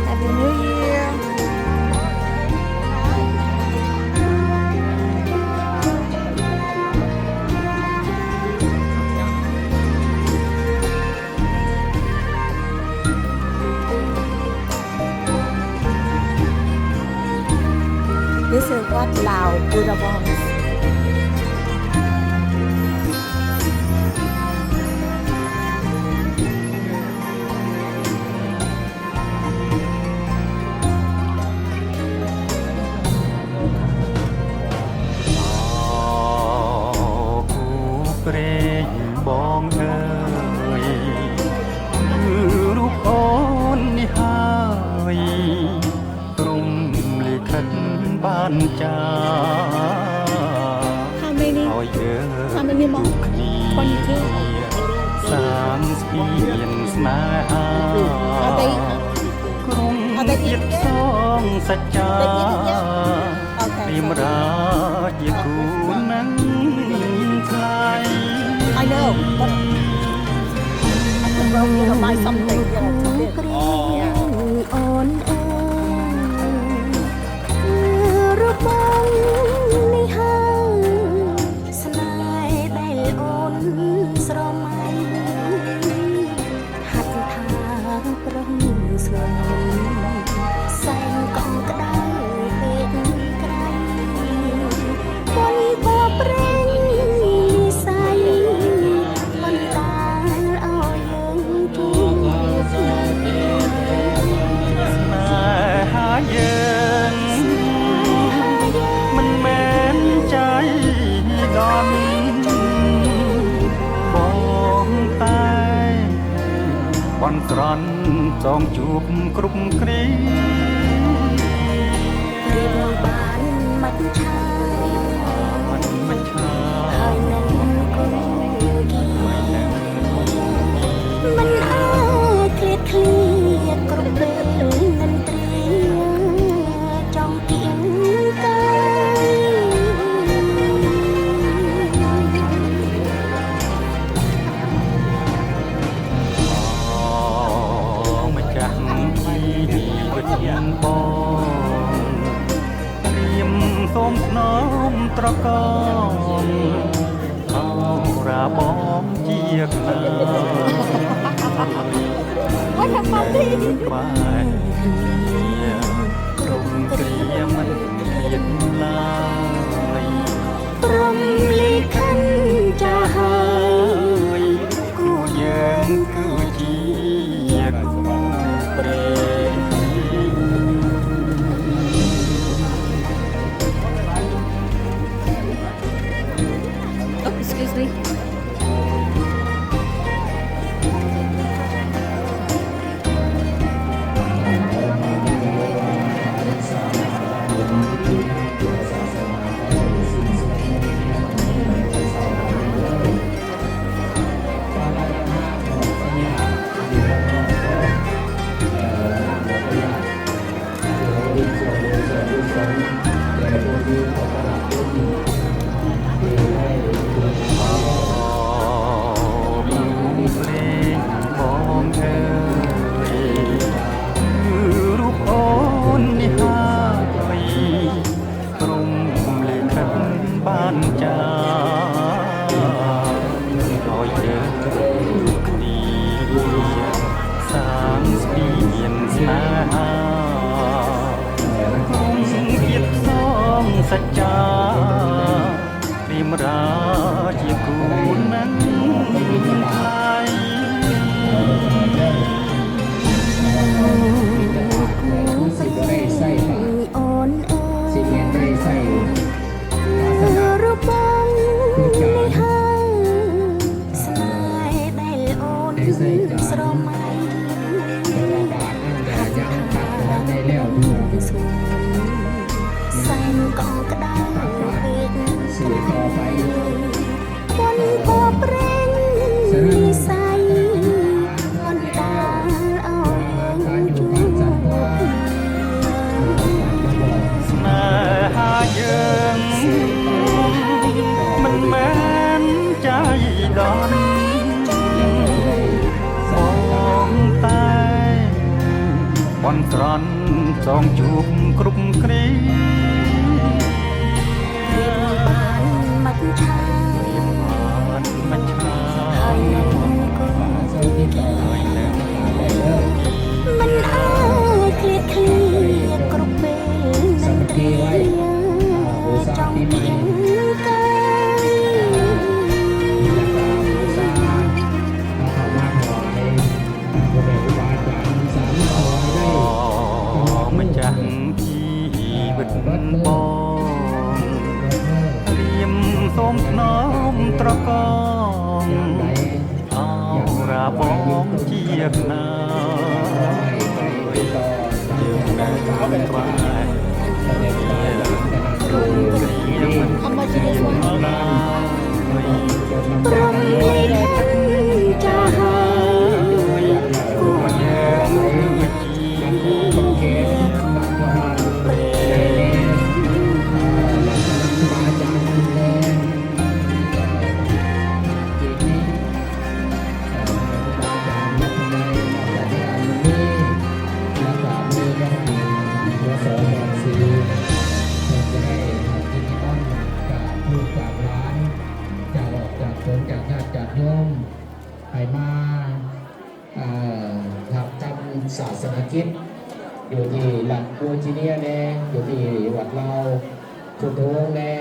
Happy New Year นี่คือวัดลาวบูรบองព្រេងបងអើយគឺរូបអូននេះហើយព្រមលិខិតបានចា How many ឲ្យយើង How many more គ្នាសាងស្ពានស្នេហា Are they ក្រុងទៀតសងសច្ចា Okay ព្រាមរាជាគូនឹងថ្លៃ I know but I'm going to buy something yeah អូនអើយរូបបងនេះហើយស្នេហ៍ដែលអូនស្រមៃហាត់ថាប្រឹងស្វែងសែងកងក្តៅពេកក្រៃបុនបបព្រេងសៃបណ្ដាលឲ្យយើងជួប ស្នេហាយើងមិនមែនใจដន់បងតែបន់ក្រន់ចងជួបគ្រប់គ្រា រៀបបានមិនឆាយ មិនមិនឆា ហើយនឹងគង់គីមិនអាចឃ្លាតឃ្លាតគ្រប់ពេលនឹងត្រៀចង់គៀងកាយ ម្ចាស់ជីវិតបងព្រាមសូមស្នំត្រកងអរាបងជាខ្លា What a funny បាយក្រុមគ្រាមិនឃ្លាតឡើយ ព្រមលិខិតចាស់ហើយ គូយើងគឺជាគូព្រេង Oh excuse meសច្ចាព្រាមរាជាគូនឹងថ្លៃ អូនអើយរូបបងនេះហើយស្នេហ៍ដែលអូនស្រមៃហាត់ថាស្វែងសែងកងក្តៅពេកបុនបបព្រេ ดอนបងតែបនស្រន់ចងជួបគ្រប់គ្រា រៀបបានមិនឆា បានមិនឆ្ងា ហើយនៅគូ យនៅ មិនអាចឃ្លាតឃ្លាគ្រប់ពេលនឹងត្រៀចង់មានកាយ ម្ចាស់ជីវិតបងព្រាមសូមថ្នមត្រកងអោរាបងជាខ្នាយើងនៅក្បែរគ្រូគ្រាមិន អមជាស្វា ណា ព្រមលេខចាហើយគួរ យើងគឺជា ให้มาทำศาสนกิจอยู่ที่หลักโบจีเนียแน่อยู่ที่วัดเราพุทโธแน่